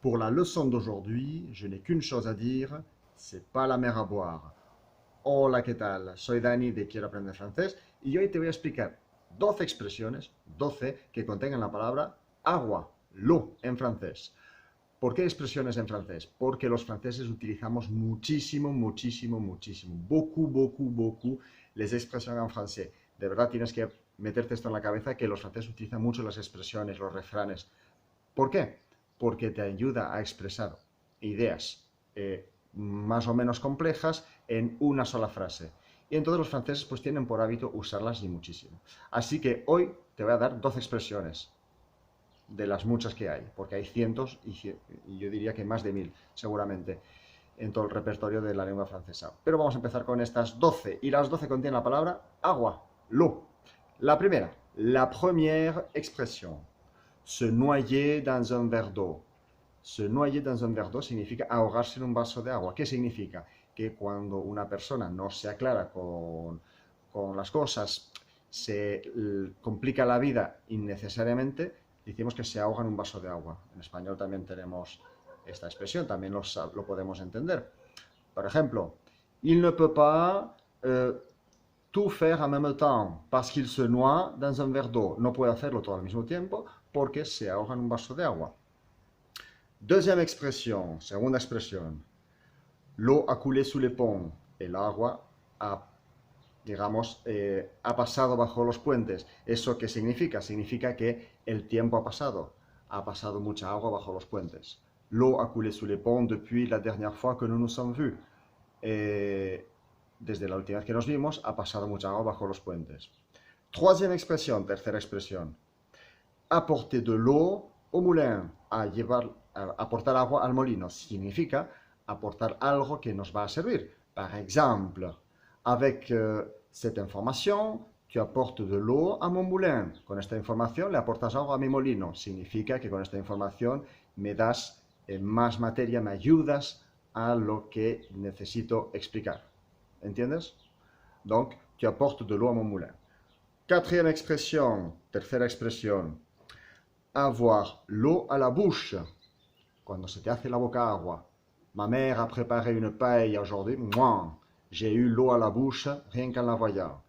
Pour la leçon d'aujourd'hui, je n'ai qu'une chose à dire, c'est pas la mer à boire. Hola, ¿qué tal? Soy Dani de Quiero Aprender Francés y hoy te voy a explicar 12 expresiones, 12 que contengan la palabra agua, l'eau en francés. ¿Por qué expresiones en francés? Porque los franceses utilizamos muchísimo, muchísimo, muchísimo, beaucoup, beaucoup, beaucoup, les expresiones en francés. De verdad tienes que meterte esto en la cabeza que los franceses utilizan mucho las expresiones, los refranes. ¿Por qué? Porque te ayuda a expresar ideas más o menos complejas en una sola frase. Y entonces los franceses pues tienen por hábito usarlas y muchísimo. Así que hoy te voy a dar 12 expresiones de las muchas que hay, porque hay cientos y yo diría que más de 1000 seguramente en todo el repertorio de la lengua francesa. Pero vamos a empezar con estas 12 y las 12 contienen la palabra agua, l'eau. La primera, la première expression. Se noyer dans un verre d'eau. Se noyer dans un verre d'eau significa ahogarse en un vaso de agua. ¿Qué significa? Que cuando una persona no se aclara con las cosas, se complica la vida innecesariamente, decimos que se ahoga en un vaso de agua. En español también tenemos esta expresión, también lo podemos entender. Por ejemplo, il ne peut pas tout faire en même temps parce qu'il se noie dans un verre d'eau. No puede hacerlo todo al mismo tiempo porque se ahoga en un vaso de agua. Deuxième expression, segunda expresión. L'eau a coulé sous les ponts. El agua ha, digamos, ha pasado bajo los puentes. ¿Eso qué significa? Significa que el tiempo ha pasado. Ha pasado mucha agua bajo los puentes. L'eau a coulé sous les ponts depuis la dernière fois que nous nous sommes vus. Desde la última vez que nos vimos, ha pasado mucha agua bajo los puentes. Troisième expresión, tercera expresión. Apporter de l'eau au moulin. Aportar agua al molino. Significa aportar algo que nos va a servir. Par exemple, avec cette information, tu apportes de l'eau à mon moulin. Con esta información le aportas agua a mi molino. Significa que con esta información me das más materia, me ayudas a lo que necesito explicar. ¿Entiendes? Donc, tu apportes de l'eau à mon moulin. Quatrième expression, tercera expresión. Avoir l'eau à la bouche. Cuando se te hace la boca agua. Ma mère a préparé une paella aujourd'hui. Moi, j'ai eu l'eau à la bouche rien qu'en la voyant.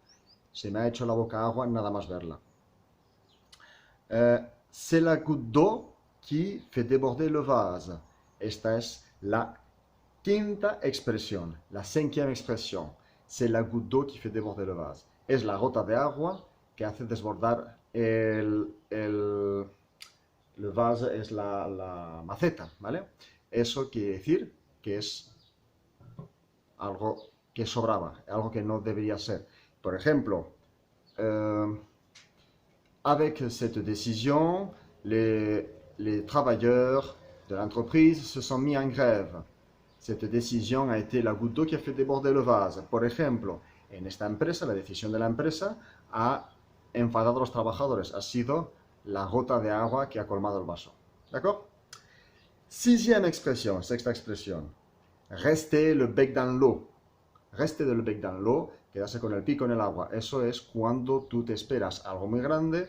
Se me ha hecho la boca agua nada más verla. C'est la goutte d'eau qui fait déborder le vase. Esta es la quinta expresión, la cinquième expresión. C'est la goutte d'eau qui fait déborder le vase. Es la gota de agua que hace desbordar le vase, es la maceta, ¿vale? Eso quiere decir que es algo que sobraba, algo que no debería ser. Por ejemplo, avec cette décision, les travailleurs de l'entreprise se sont mis en grève. Cette décision a été la goutte d'eau qui a fait déborder le vase. Por ejemplo, en esta empresa, la decisión de la empresa ha enfadado a los trabajadores. Ha sido la gota de agua que ha colmado el vaso. ¿D'accord? Sixième expression, sexta expresión. Rester le bec dans l'eau. Rester le bec dans l'eau, quedarse con el pico en el agua. Eso es cuando tú te esperas algo muy grande,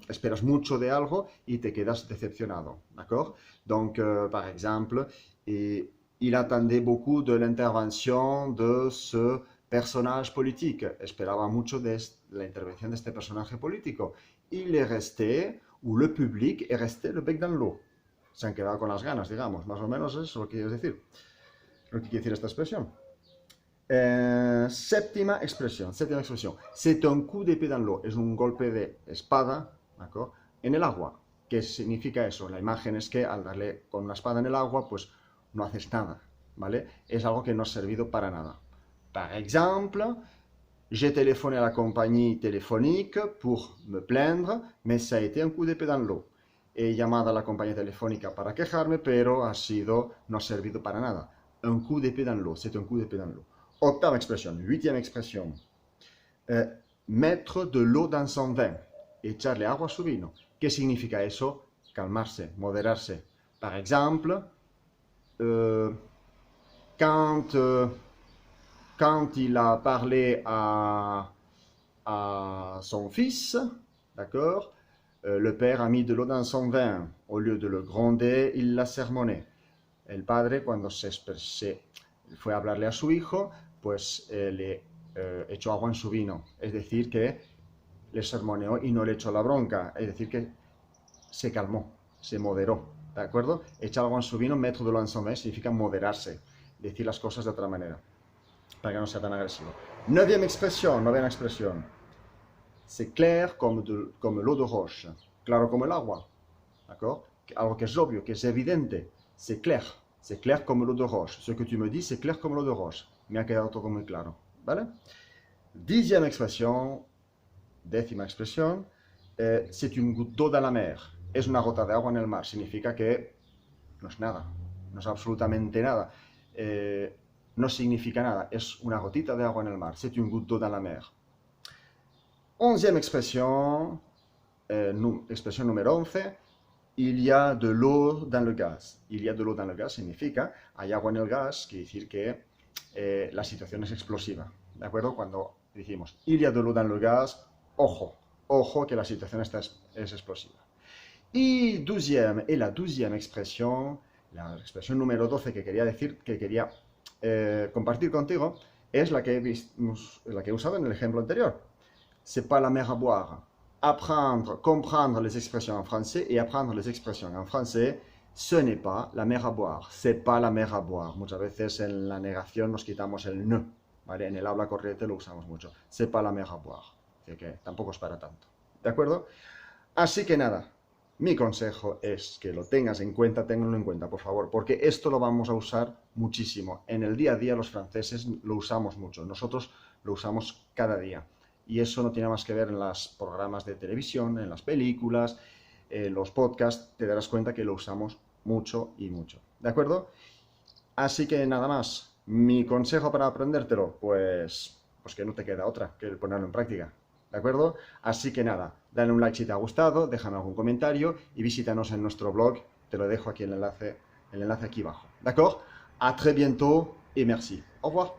esperas mucho de algo y te quedas decepcionado. ¿D'accord? Donc, par exemple, il attendait beaucoup de l'intervention de ce personnage politique. Esperaba mucho de la intervención de este personaje político. Il est resté, ou le public est resté le bec dans l'eau. Se han quedado con las ganas, digamos. Más o menos es lo que quieres decir. Lo que quiere decir esta expresión. Séptima expresión. C'est un coup d'épée dans l'eau. Es un golpe de espada, ¿d'accord? En el agua. ¿Qué significa eso? La imagen es que al darle con una espada en el agua, pues no haces nada, ¿vale? Es algo que no ha servido para nada. Par exemple, j'ai téléphoné à la compagnie téléphonique pour me plaindre, mais ça a été un coup d'épée dans l'eau. He llamado a la compañía telefónica para quejarme, pero no ha servido para nada. Un coup d'épée dans l'eau, c'est un coup d'épée dans l'eau. Octava expresión, huitième expresión. Mettre de l'eau dans son vin. Echarle agua a su vino. ¿Qué significa eso? Calmarse, moderarse. Par exemple, quand il a parlé à son fils, d'accord, Le père a mis de l'eau dans son vin. Au lieu de le gronder, il l'a sermonné. El padre, cuando se fue a hablarle a su hijo, pues le echó agua en su vino. Es decir, que le sermoneó y no le echó la bronca. Es decir, que se calmó, se moderó. ¿De acuerdo? Echar agua en su vino, mettre de l'eau en son vin, significa moderarse. Decir las cosas de otra manera, para que no sea tan agresivo. Novena expresión. C'est clair comme l'eau de roche. Claro como el agua. ¿D'accord? Algo que es obvio, que es evidente. C'est clair comme l'eau de roche. Ce que tu me dis, c'est clair comme l'eau de roche. Me ha quedado todo muy claro. ¿Vale? Décima expresión. C'est une goutte d'eau dans la mer. Es una gota de agua en el mar. Significa que no es nada. No es absolutamente nada. No significa nada. Es una gotita de agua en el mar. C'est une goutte d'eau dans la mer. 11e expresión, expresión número 11, il y a de l'eau dans le gaz. Il y a de l'eau dans le gaz significa hay agua en el gas, quiere decir que la situación es explosiva. ¿De acuerdo? Cuando decimos il y a de l'eau dans le gaz, ojo que la situación es explosiva. Y la 12e expresión, la expresión número 12 que quería decir, que quería compartir contigo, es la que he usado en el ejemplo anterior. C'est pas la mer à boire. Comprendre les expressions en français et apprendre les expressions en français, ce n'est pas la mer à boire. C'est pas la mer à boire. Muchas veces en la negación nos quitamos el ne, ¿vale? En el habla corriente lo usamos mucho. C'est pas la mer à boire. Así que tampoco es para tanto. ¿De acuerdo? Así que nada, mi consejo es que lo tengas en cuenta, ténganlo en cuenta, por favor, porque esto lo vamos a usar muchísimo. En el día a día los franceses lo usamos mucho. Nosotros lo usamos cada día. Y eso no tiene más que ver en los programas de televisión, en las películas, en los podcasts, te darás cuenta que lo usamos mucho y mucho. ¿De acuerdo? Así que nada más. Mi consejo para aprendértelo, pues que no te queda otra que ponerlo en práctica. ¿De acuerdo? Así que nada, dale un like si te ha gustado, déjame algún comentario y visítanos en nuestro blog. Te lo dejo aquí el enlace aquí abajo. ¿De acuerdo? A très bientôt et merci. Au revoir.